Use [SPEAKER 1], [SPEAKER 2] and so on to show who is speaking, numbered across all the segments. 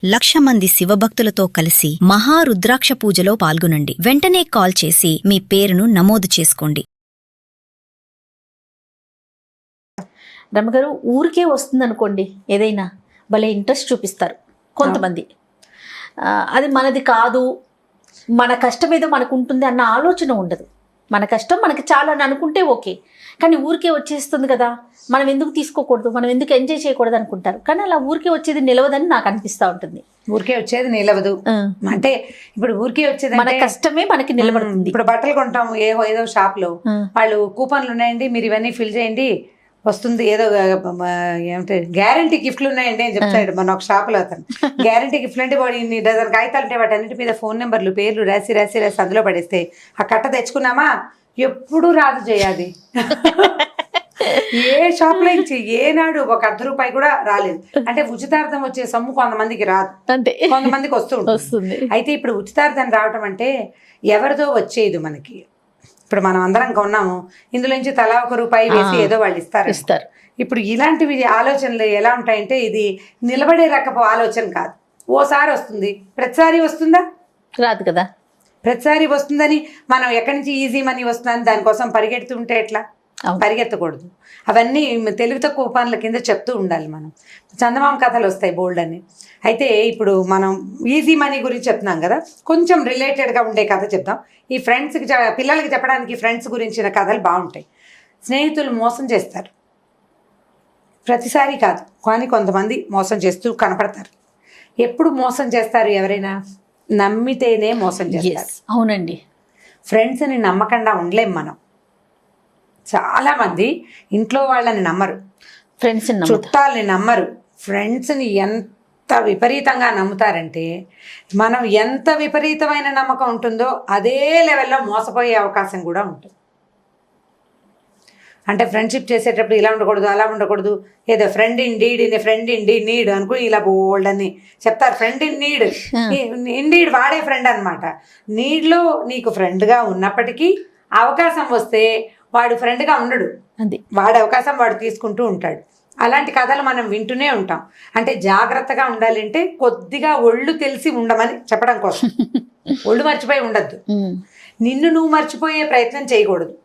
[SPEAKER 1] 1,00,000 మంది శివభక్తులతో కలిసి మహారుద్రాక్ష పూజలో పాల్గొనండి. వెంటనే కాల్ చేసి మీ పేరును నమోదు చేసుకోండి.
[SPEAKER 2] రమ్మగారు, ఊరికే వస్తుందనుకోండి ఏదైనా, భలే ఇంట్రెస్ట్ చూపిస్తారు కొంతమంది. అది మనది కాదు, మన కష్టం ఏదో మనకు ఉంటుంది అన్న ఆలోచన ఉండదు. మన కష్టం మనకి చాలా అని అనుకుంటే ఓకే, కానీ ఊరికే వచ్చేస్తుంది కదా, మనం ఎందుకు తీసుకోకూడదు, మనం ఎందుకు ఎంజాయ్ చేయకూడదు అనుకుంటారు. కానీ అలా ఊరికే వచ్చేది నిలవదని నాకు అనిపిస్తూ ఉంటుంది.
[SPEAKER 3] ఊరికే వచ్చేది నిలవదు అంటే, ఇప్పుడు ఊరికే వచ్చేది
[SPEAKER 2] మన కష్టమే మనకి నిలబడుతుంది.
[SPEAKER 3] ఇప్పుడు బట్టలు కొంటాం ఏదో షాప్ లో, వాళ్ళు కూపన్లు ఉన్నాయండి, మీరు ఇవన్నీ ఫిల్ చేయండి వస్తుంది, ఏదో ఏమంటే గ్యారంటీ గిఫ్ట్లు ఉన్నాయండి అని చెప్తాడు మన ఒక షాప్ లో అతను. గ్యారంటీ గిఫ్ట్లు అంటే వాడు ఇన్ని డజన్ కాగితాలు ఉంటాయి, వాటి అన్నిటి మీద ఫోన్ నెంబర్లు పేర్లు రాసి రాసి రాసి అందులో పడేస్తే ఆ కట్ట తెచ్చుకున్నామా ఎప్పుడు రాదు చేయాలి. ఏ షాప్ లో ఇచ్చి ఏనాడు ఒక ₹1 కూడా రాలేదు. అంటే ఉచితార్థం వచ్చే సొమ్ము కొంతమందికి రాదు,
[SPEAKER 2] అంటే
[SPEAKER 3] కొంతమందికి వస్తుంది. అయితే ఇప్పుడు ఉచితార్థం రావటం అంటే ఎవరిదో వచ్చేది మనకి. ఇప్పుడు మనం అందరం కొన్నాము, ఇందులో నుంచి తలా ₹1 వేసి ఏదో వాళ్ళు ఇస్తారు. ఇప్పుడు ఇలాంటివి ఆలోచనలు ఎలా ఉంటాయంటే, ఇది నిలబడే రకపు ఆలోచన కాదు. ఓసారి వస్తుంది, ప్రతిసారి వస్తుందా?
[SPEAKER 2] రాదు కదా.
[SPEAKER 3] ప్రతిసారి వస్తుందని మనం ఎక్కడి నుంచి ఈజీ మనీ వస్తుందని దానికోసం పరిగెడుతుంటే ఎట్లా? పరిగెత్తకూడదు. అవన్నీ తెలివి తక్కువ పనుల కింద చెప్తూ ఉండాలి. మనం చందమామ కథలు వస్తాయి బోల్డ్ అని. అయితే ఇప్పుడు మనం ఈజీ మనీ గురించి చెప్తున్నాం కదా, కొంచెం రిలేటెడ్గా ఉండే కథ చెప్తాం. ఈ ఫ్రెండ్స్కి పిల్లలకి చెప్పడానికి ఫ్రెండ్స్ గురించిన కథలు బాగుంటాయి. స్నేహితులు మోసం చేస్తారు, ప్రతిసారి కాదు కానీ కొంతమంది మోసం చేస్తూ కనపడతారు. ఎప్పుడు మోసం చేస్తారు? ఎవరైనా నమ్మితేనే మోసం చేస్తారు.
[SPEAKER 2] అవునండి.
[SPEAKER 3] ఫ్రెండ్స్ని నమ్మకుండా ఉండలేం మనం. చాలామంది ఇంట్లో వాళ్ళని నమ్మరు, చుట్టాలని నమ్మరు, ఫ్రెండ్స్ని ఎంత విపరీతంగా నమ్ముతారంటే, మనం ఎంత విపరీతమైన నమ్మకం ఉంటుందో అదే లెవెల్లో మోసపోయే అవకాశం కూడా ఉంటుంది. అంటే ఫ్రెండ్షిప్ చేసేటప్పుడు ఇలా ఉండకూడదు, అలా ఉండకూడదు, ఏదో ఫ్రెండ్ ఇన్ నీడ్ అనుకుని ఇలా బోల్డ్ అని చెప్తారు. ఫ్రెండ్ ఇన్ నీడ్, ఇండీడ్ వాడే ఫ్రెండ్ అనమాట. నీడ్లో నీకు ఫ్రెండ్గా ఉన్నప్పటికీ అవకాశం వస్తే వాడు ఫ్రెండ్గా ఉండడు, వాడి అవకాశం వాడు తీసుకుంటూ ఉంటాడు. అలాంటి కథలు మనం వింటూనే ఉంటాం. అంటే జాగ్రత్తగా ఉండాలంటే కొద్దిగా ఒళ్ళు తెలిసి ఉండమని చెప్పడం కోసం. ఒళ్ళు మర్చిపోయి ఉండద్దు, నిన్ను నువ్వు మర్చిపోయే ప్రయత్నం చేయకూడదు,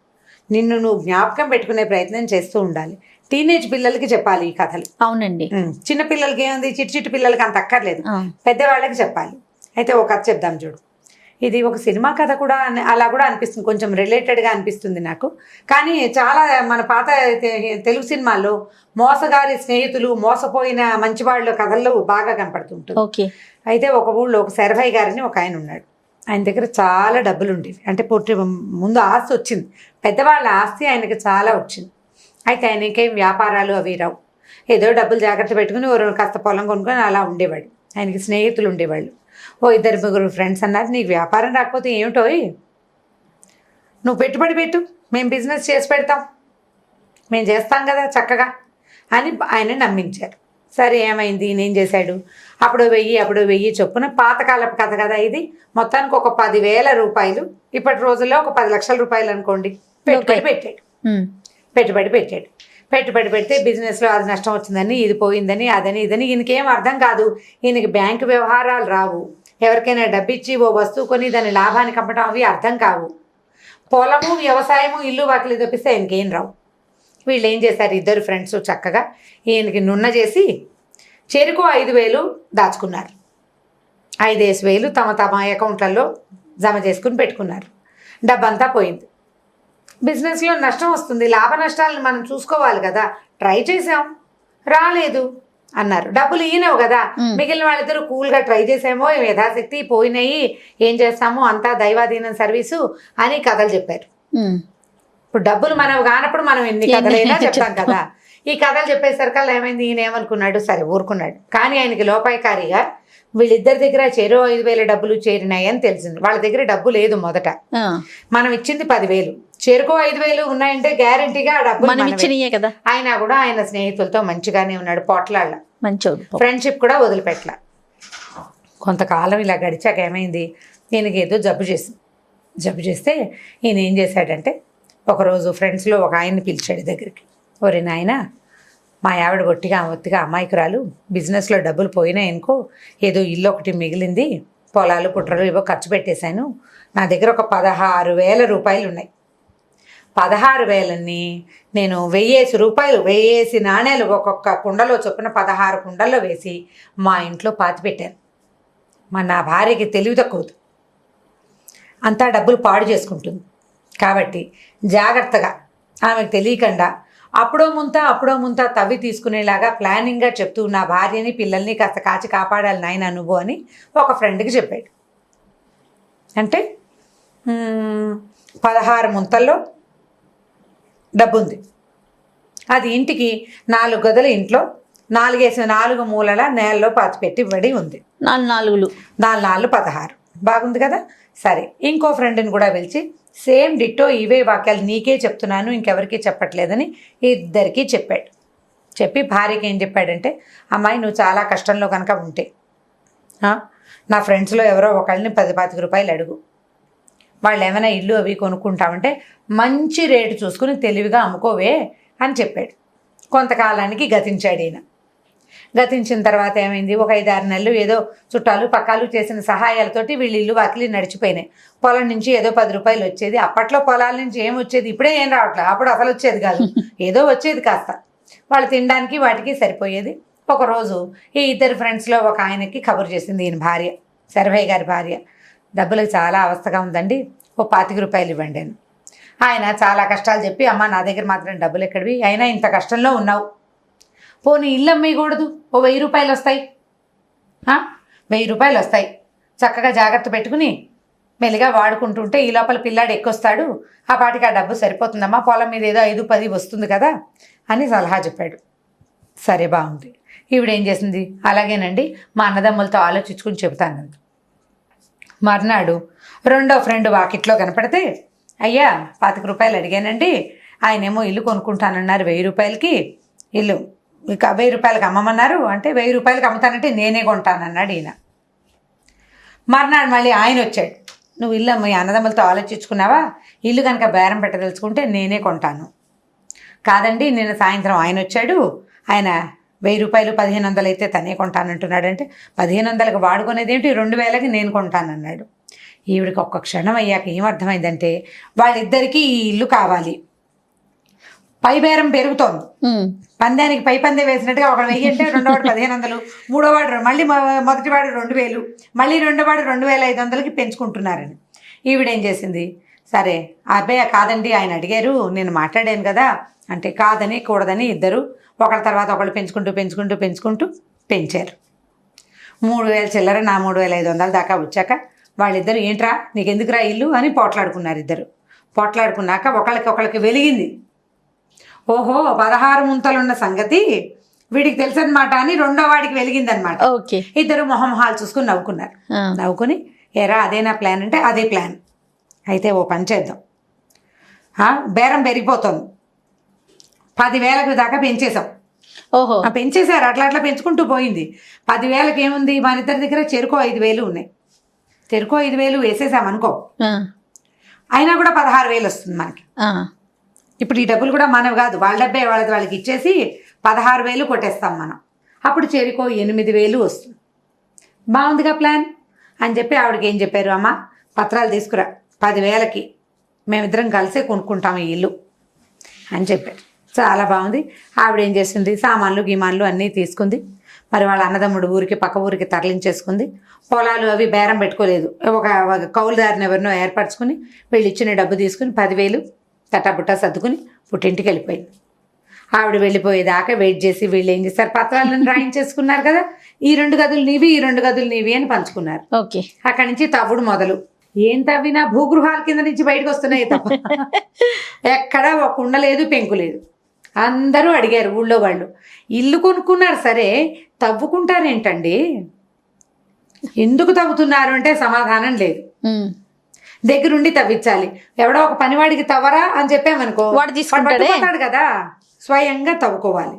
[SPEAKER 3] నిన్ను నువ్వు జ్ఞాపకం పెట్టుకునే ప్రయత్నం చేస్తూ ఉండాలి. టీనేజ్ పిల్లలకి చెప్పాలి ఈ కథలు.
[SPEAKER 2] అవునండి.
[SPEAKER 3] చిన్న పిల్లలకి ఏముంది, చిట్టి పిల్లలకి అంత అక్కర్లేదు, పెద్దవాళ్ళకి చెప్పాలి. అయితే ఒక కథ చెప్దాం చూడు. ఇది ఒక సినిమా కథ కూడా అలా కూడా అనిపిస్తుంది, కొంచెం రిలేటెడ్గా అనిపిస్తుంది నాకు. కానీ చాలా మన పాత తెలుగు సినిమాల్లో మోసగారి స్నేహితులు, మోసపోయిన మంచివాళ్ళ కథల్లో బాగా కనపడుతుంటుంది. అయితే ఒక ఊళ్ళో ఒక శరభయ్య గారిని ఒక ఆయన ఉన్నాడు. ఆయన దగ్గర చాలా డబ్బులు ఉండేవి. అంటే ముందు ఆస్తి వచ్చింది, పెద్దవాళ్ళ ఆస్తి ఆయనకి చాలా వచ్చింది. అయితే ఆయనకేం వ్యాపారాలు అవి రావు, ఏదో డబ్బులు జాగ్రత్త పెట్టుకుని కాస్త పొలం కొనుక్కొని అలా ఉండేవాడు. ఆయనకి స్నేహితులు ఉండేవాళ్ళు. 2-3 ఫ్రెండ్స్ అన్నారు, నీకు వ్యాపారం రాకపోతే ఏమిటో, నువ్వు పెట్టుబడి పెట్టు, మేము బిజినెస్ చేసి పెడతాం, మేము చేస్తాం కదా చక్కగా అని ఆయన నమ్మించారు. సరే ఏమైంది, నేనేం చేశాడు, అప్పుడు 1000 చొప్పున, పాతకాలపు కథ కదా ఇది, మొత్తానికి ఒక ₹10,000, ఇప్పటి రోజుల్లో ఒక ₹10 లక్షలు అనుకోండి, పెట్టుబడి పెట్టాడు. పెట్టుబడి పెడితే బిజినెస్లో అది నష్టం వచ్చిందని, ఇది పోయిందని, అదని ఇదని, ఈయనకేం అర్థం కాదు. ఈయనకి బ్యాంకు వ్యవహారాలు రావు, ఎవరికైనా డబ్బిచ్చి ఓ వస్తువు కొని దాన్ని లాభానికి అమ్మటం అవి అర్థం కావు. పొలము, వ్యవసాయము, ఇల్లు వాకిలి తప్పిస్తే ఆయనకేం రావు. వీళ్ళు ఏం చేశారు, 2 ఫ్రెండ్స్ చక్కగా ఈయనకి నున్న చేసి చెరుకు 5,000 దాచుకున్నారు. 5,000 తమ అకౌంట్లలో జమ చేసుకుని పెట్టుకున్నారు. డబ్బంతా పోయింది. బిజినెస్లో నష్టం వస్తుంది, లాభ నష్టాలను మనం చూసుకోవాలి కదా. ట్రై చేసాం, రాలేదు అన్నారు. డబ్బులు ఈయనవు కదా. మిగిలిన వాళ్ళిద్దరూ కూల్గా ట్రై చేసామో, యథాశక్తి పోయినాయి, ఏం చేస్తామో అంతా దైవాధీనం సర్వీసు అని కథలు చెప్పారు. ఇప్పుడు డబ్బులు మనవి కానప్పుడు మనం ఎన్ని కథలైనా చెప్తాం కదా. ఈ కథలు చెప్పేసరికల్లా ఏమైంది, ఈయన ఏమనుకున్నాడు, సరే ఊరుకున్నాడు. కానీ ఆయనకి లోపాయకారిగా వీళ్ళిద్దరి దగ్గర చెరో 5,000 డబ్బులు చేరినాయి అని తెలిసింది. వాళ్ళ దగ్గర డబ్బు లేదు మొదట, మనం ఇచ్చింది 10,000, చెరుకో 5,000 ఉన్నాయంటే గ్యారంటీగా ఆ డబ్బులు కదా. ఆయన కూడా ఆయన స్నేహితులతో మంచిగానే ఉన్నాడు, పోట్లాళ్ళ ఫ్రెండ్షిప్ కూడా వదిలిపెట్టలా. కొంతకాలం ఇలా గడిచాక ఏమైంది, ఈయనకి ఏదో జబ్బు చేస్తే ఈయన ఏం చేశాడంటే, ఒకరోజు ఫ్రెండ్స్లో ఒక ఆయన్ని పిలిచాడు దగ్గరికి. ఒరే నాయన, మా ఆవిడ ఒత్తిగా అమాయకురాలు, బిజినెస్లో డబ్బులు పోయినాయి అనుకో, ఏదో ఇల్లు ఒకటి మిగిలింది, పొలాలు పుట్రలు ఏవో ఖర్చు పెట్టేశాను, నా దగ్గర ఒక 16,000 రూపాయలు ఉన్నాయి. 16,000ని నేను 1,000 రూపాయలు 1,000 నాణేలు ఒక్కొక్క కుండలో చొప్పున 16 కుండల్లో వేసి మా ఇంట్లో పాతిపెట్టాను. నా భార్యకి తెలివి తక్కువదు, అంతా డబ్బులు పాడు చేసుకుంటుంది. కాబట్టి జాగ్రత్తగా ఆమెకు తెలియకుండా అప్పుడో ముంత తవ్వి తీసుకునేలాగా ప్లానింగ్గా చెప్తూ నా భార్యని పిల్లల్ని కాస్త కాచి కాపాడాలి నాయన నువ్వు అని ఒక ఫ్రెండ్కి చెప్పాడు. అంటే 16 ముంతల్లో డబ్బు ఉంది. అది ఇంటికి 4 గదుల ఇంట్లో 4 మూలల నేలలో పాతిపెట్టి పడి ఉంది.
[SPEAKER 2] 4
[SPEAKER 3] 16 బాగుంది కదా. సరే, ఇంకో ఫ్రెండ్ని కూడా పిలిచి సేమ్ డిట్టో ఇవే వాక్యాలు నీకే చెప్తున్నాను, ఇంకెవరికి చెప్పట్లేదని ఇద్దరికీ చెప్పాడు. చెప్పి భార్యకి ఏం చెప్పాడంటే, అమ్మాయి నువ్వు చాలా కష్టంలో కనుక ఉంటే నా ఫ్రెండ్స్లో ఎవరో ఒకళ్ళని 10-25 రూపాయలు అడుగు, వాళ్ళు ఏమైనా ఇల్లు అవి కొనుక్కుంటామంటే మంచి రేటు చూసుకుని తెలివిగా అమ్ముకోవే అని చెప్పాడు. కొంతకాలానికి గతించాడు ఈయన. గతించిన తర్వాత ఏమైంది, ఒక 5-6 నెలలు ఏదో చుట్టాలు పక్కాలు చేసిన సహాయాలతోటి వీళ్ళు ఇల్లు వాకిలి నడిచిపోయినాయి. పొలం నుంచి ఏదో 10 రూపాయలు వచ్చేది. అప్పట్లో పొలాల నుంచి ఏం వచ్చేది, ఇప్పుడే ఏం రావట్లేదు, అప్పుడు అసలు వచ్చేది కాదు, ఏదో వచ్చేది కాస్త, వాళ్ళు తినడానికి వాటికి సరిపోయేది. ఒకరోజు ఈ ఇద్దరు ఫ్రెండ్స్లో ఒక ఆయనకి కబురు చేసింది ఈయన భార్య, శరభయ్య గారి భార్య, డబ్బులకు చాలా అవస్థగా ఉందండి, ఓ 25 రూపాయలు ఇవ్వండి అని. ఆయన చాలా కష్టాలు చెప్పి, అమ్మ నా దగ్గర మాత్రం డబ్బులు ఎక్కడివి, అయినా ఇంత కష్టంలో ఉన్నావు, పోనీ ఇల్లు అమ్మేయకూడదు, ఓ 1000 రూపాయలు వస్తాయి, 1000 రూపాయలు వస్తాయి, చక్కగా జాగ్రత్త పెట్టుకుని మెల్లిగా వాడుకుంటుంటే ఈ లోపల పిల్లాడు ఎక్కొస్తాడు, ఆ పాటికి ఆ డబ్బు సరిపోతుందమ్మా, పొలం మీద ఏదో 5-10 వస్తుంది కదా అని సలహా చెప్పాడు. సరే బాగుంది. ఈవిడేం చేసింది, అలాగేనండి మా అన్నదమ్ములతో ఆలోచించుకుని చెబుతానంది. మర్నాడు రెండో ఫ్రెండ్ వాకిట్లో కనపడితే, అయ్యా 25 రూపాయలు అడిగానండి, ఆయనేమో ఇల్లు కొనుక్కుంటానన్నారు 1000 రూపాయలకి, ఇల్లు ఇక 1000 రూపాయలకి అమ్మమన్నారు, అంటే 1000 రూపాయలకి అమ్ముతానంటే నేనే కొంటానన్నాడు ఈయన. మర్నాడు మళ్ళీ ఆయన వచ్చాడు, నువ్వు ఇల్లు మీ అన్నదమ్ములతో ఆలోచించుకున్నావా, ఇల్లు కనుక బేరం పెట్టదలుచుకుంటే నేనే కొంటాను. కాదండి నిన్న సాయంత్రం ఆయన వచ్చాడు, ఆయన 1000 రూపాయలు 1500 అయితే తనే కొంటానంటున్నాడంటే 1500కి వాడుకునేది ఏంటి, 2000కి నేను కొంటానన్నాడు. ఈవిడికి ఒక్క క్షణం అయ్యాక ఏమర్థమైందంటే వాళ్ళిద్దరికీ ఈ ఇల్లు కావాలి, పై బేరం పెరుగుతోంది, పందానికి పై పందే వేసినట్టుగా ఒకడు 1000 అంటే రెండోవాడు 1500, మూడోవాడు మళ్ళీ మొదటివాడు 2000, మళ్ళీ రెండోవాడు 2500కి పెంచుకుంటున్నారని. ఈవిడేం చేసింది, సరే అబ్బాయి కాదండి ఆయన అడిగారు నేను మాట్లాడాను కదా అంటే, కాదని కూడదని ఇద్దరు ఒకళ్ళ తర్వాత ఒకళ్ళు పెంచుకుంటూ పెంచారు. 3000 చిల్లర నా 3500 దాకా వచ్చాక వాళ్ళిద్దరు ఏంట్రా నీకెందుకురా ఇల్లు అని పోట్లాడుకున్నారు. ఇద్దరు పోట్లాడుకున్నాక ఒకళ్ళకి వెలిగింది, ఓహో 16 ముంతలున్న సంగతి వీడికి తెలుసనమాట అని రెండో వాడికి వెలిగిందనమాట. ఇద్దరు మొహంహాలు చూసుకుని నవ్వుకున్నారు. నవ్వుకుని ఎరా అదేనా ప్లాన్ అంటే అదే ప్లాన్, అయితే ఓ పని చేద్దాం, బేరం పెరిగిపోతుంది, 10,000 దాకా పెంచేసాం.
[SPEAKER 2] ఓహో
[SPEAKER 3] పెంచేశారు, అట్లా పెంచుకుంటూ పోయింది. 10,000కి ఏముంది, మన ఇద్దరి దగ్గర చెరుకో 5,000 ఉన్నాయి, చెరుకో 5,000 వేసేసామనుకో, అయినా కూడా 16,000 వస్తుంది మనకి. ఇప్పుడు ఈ డబ్బులు కూడా మనవి కాదు, వాళ్ళ డబ్బే వాళ్ళకి ఇచ్చేసి 16,000 కొట్టేస్తాం మనం, అప్పుడు చెరుకో 8,000 వస్తుంది. బాగుందిగా ప్లాన్ అని చెప్పి ఆవిడకి ఏం చెప్పారు, అమ్మ పత్రాలు తీసుకురా 10,000కి మేమిద్దరం కలిసే కొనుక్కుంటాం ఈ ఇల్లు అని చెప్పారు. చాలా బాగుంది. ఆవిడ ఏం చేసింది, సామాన్లు గీమాన్లు అన్నీ తీసుకుంది, మరి వాళ్ళ అన్నదమ్ముడు పక్క ఊరికి తరలించేసుకుంది. పొలాలు అవి బేరం పెట్టుకోలేదు, ఒక కౌలుదారిని ఎవరినో ఏర్పరచుకుని వీళ్ళు ఇచ్చిన డబ్బు తీసుకుని 10,000 తటాబుట్టా సర్దుకుని పుట్టింటికి వెళ్ళిపోయింది. ఆవిడ వెళ్ళిపోయేదాకా వెయిట్ చేసి వీళ్ళు ఏం చేస్తారు, పత్రాలను రాయించేసుకున్నారు కదా, ఈ 2 గదులు నీవి ఈ 2 గదులు నీవి అని పంచుకున్నారు.
[SPEAKER 2] ఓకే,
[SPEAKER 3] అక్కడి నుంచి తవ్వుడు మొదలు. ఏం తవ్వినా భూగృహాల కింద నుంచి బయటకు వస్తున్నాయి తప్ప ఎక్కడ ఒక కుండ లేదు పెంకు లేదు. అందరూ అడిగారు ఊళ్ళో వాళ్ళు, ఇల్లు కొనుక్కున్నారు సరే తవ్వుకుంటారేంటండి, ఎందుకు తవ్వుతున్నారు అంటే సమాధానం లేదు. దగ్గరుండి తవ్వించాలి, ఎవడో ఒక పనివాడికి తవ్వరా అని చెప్పామనుకో
[SPEAKER 2] వాడు తీసుకుంటాడు
[SPEAKER 3] కదా, స్వయంగా తవ్వుకోవాలి,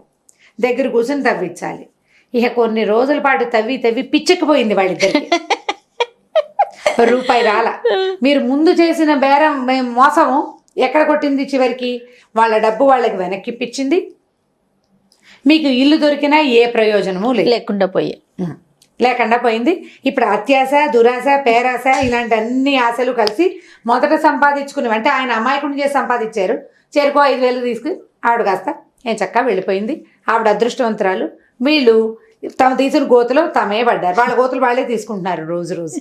[SPEAKER 3] దగ్గర కూర్చొని తవ్వించాలి. ఇక కొన్ని రోజుల పాటు తవ్వి పిచ్చెక్కిపోయింది వాళ్ళిద్దరికి, రూపాయి రాల. మీరు ముందు చేసిన బేరం మోసము ఎక్కడ కొట్టింది, చివరికి వాళ్ళ డబ్బు వాళ్ళకి వెనక్కి ఇప్పించింది, మీకు ఇల్లు దొరికినా ఏ ప్రయోజనము లేదు,
[SPEAKER 2] లేకుండా పోయే.
[SPEAKER 3] లేకుండా పోయింది. ఇప్పుడు అత్యాశ, దురాశ, పేరాశ ఇలాంటి అన్ని ఆశలు కలిసి మొదట సంపాదించుకునేవి. అంటే ఆయన అమాయకుడిని చేసి సంపాదించారు. చేరుకో 5,000 తీసుకుని ఆవిడ కాస్త ఏం చక్కగా వెళ్ళిపోయింది. ఆవిడ అదృష్టవంతురాలు. వీళ్ళు తమ తీసిన గోతులో తమే పడ్డారు. వాళ్ళ గోతులు వాళ్ళే తీసుకుంటున్నారు రోజు రోజు.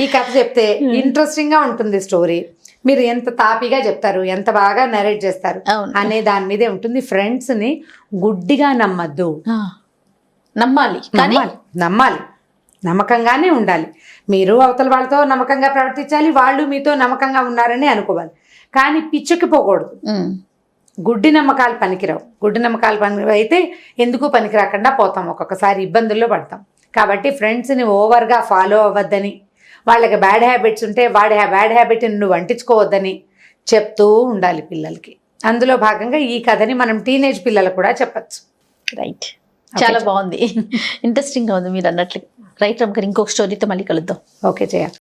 [SPEAKER 3] ఈ కథ చెప్తే ఇంట్రెస్టింగ్ గా ఉంటుంది స్టోరీ. మీరు ఎంత తాపీగా చెప్తారు, ఎంత బాగా నరేట్ చేస్తారు
[SPEAKER 2] అవును.
[SPEAKER 3] అనే దాని మీదే ఉంటుంది. ఫ్రెండ్స్ ని గుడ్డిగా నమ్మద్దు,
[SPEAKER 2] నమ్మాలి, కానీ
[SPEAKER 3] నమ్మాలి, నమ్మకంగానే ఉండాలి. మీరు అవతల వాళ్ళతో నమ్మకంగా ప్రవర్తించాలి, వాళ్ళు మీతో నమ్మకంగా ఉన్నారని అనుకోవాలి. కానీ పిచ్చెక్కిపోకూడదు. గుడ్డి నమ్మకాలు పనికిరావు. గుడ్డి నమ్మకాలు అయితే ఎందుకు పనికిరాకుండా పోతాం, ఒక్కొక్కసారి ఇబ్బందుల్లో పడతాం. కాబట్టి ఫ్రెండ్స్ని ఓవర్గా ఫాలో అవ్వద్దని, వాళ్ళకి బ్యాడ్ హ్యాబిట్స్ ఉంటే వాడి బ్యాడ్ హ్యాబిట్ని నువ్వు అంటించుకోవద్దని చెప్తూ ఉండాలి పిల్లలకి. అందులో భాగంగా ఈ కథని మనం టీనేజ్ పిల్లలకు కూడా చెప్పచ్చు.
[SPEAKER 2] రైట్, చాలా బాగుంది, ఇంట్రెస్టింగ్ గా ఉంది మీరు అన్నట్లు. రైట్ రమ్గారు, ఇంకొక స్టోరీతో మళ్ళీ కలుద్దాం.
[SPEAKER 3] ఓకే, చేయాలి.